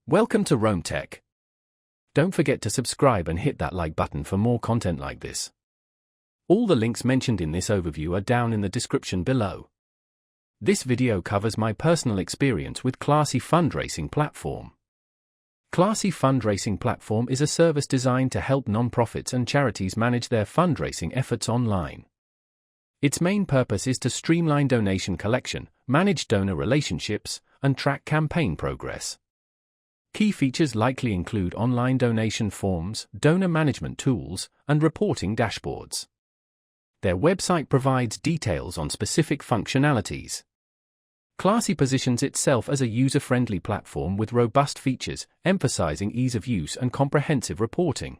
Welcome to Rome Tech. Don't forget to subscribe and hit that like button for more content like this. All the links mentioned in this overview are down in the description below. This video covers my personal experience with Classy Fundraising Platform. Classy Fundraising Platform is a service designed to help nonprofits and charities manage their fundraising efforts online. Its main purpose is to streamline donation collection, manage donor relationships, and track campaign progress. Key features likely include online donation forms, donor management tools, and reporting dashboards. Their website provides details on specific functionalities. Classy positions itself as a user-friendly platform with robust features, emphasizing ease of use and comprehensive reporting.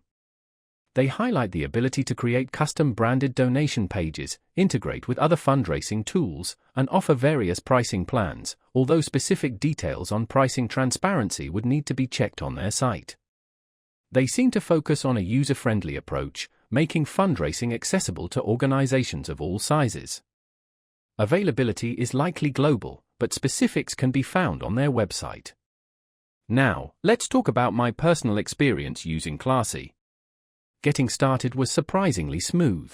They highlight the ability to create custom-branded donation pages, integrate with other fundraising tools, and offer various pricing plans, although specific details on pricing transparency would need to be checked on their site. They seem to focus on a user-friendly approach, making fundraising accessible to organizations of all sizes. Availability is likely global, but specifics can be found on their website. Now, let's talk about my personal experience using Classy. Getting started was surprisingly smooth.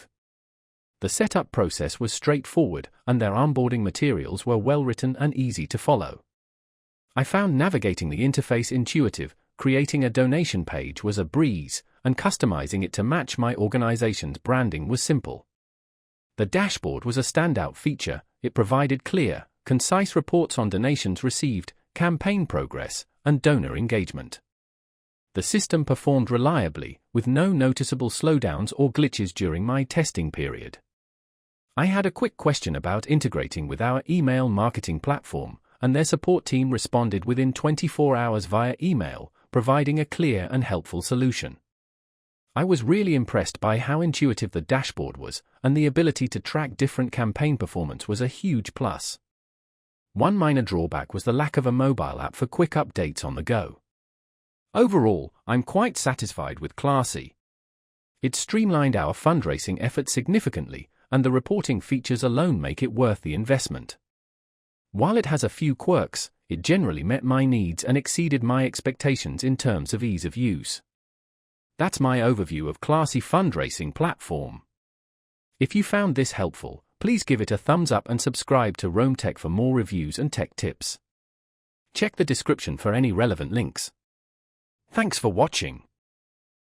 The setup process was straightforward, and their onboarding materials were well written and easy to follow. I found navigating the interface intuitive, creating a donation page was a breeze, and customizing it to match my organization's branding was simple. The dashboard was a standout feature. It provided clear, concise reports on donations received, campaign progress, and donor engagement. The system performed reliably, with no noticeable slowdowns or glitches during my testing period. I had a quick question about integrating with our email marketing platform, and their support team responded within 24 hours via email, providing a clear and helpful solution. I was really impressed by how intuitive the dashboard was, and the ability to track different campaign performance was a huge plus. One minor drawback was the lack of a mobile app for quick updates on the go. Overall, I'm quite satisfied with Classy. It streamlined our fundraising efforts significantly, and the reporting features alone make it worth the investment. While it has a few quirks, it generally met my needs and exceeded my expectations in terms of ease of use. That's my overview of Classy Fundraising Platform. If you found this helpful, please give it a thumbs up and subscribe to Rome Tech for more reviews and tech tips. Check the description for any relevant links. Thanks for watching.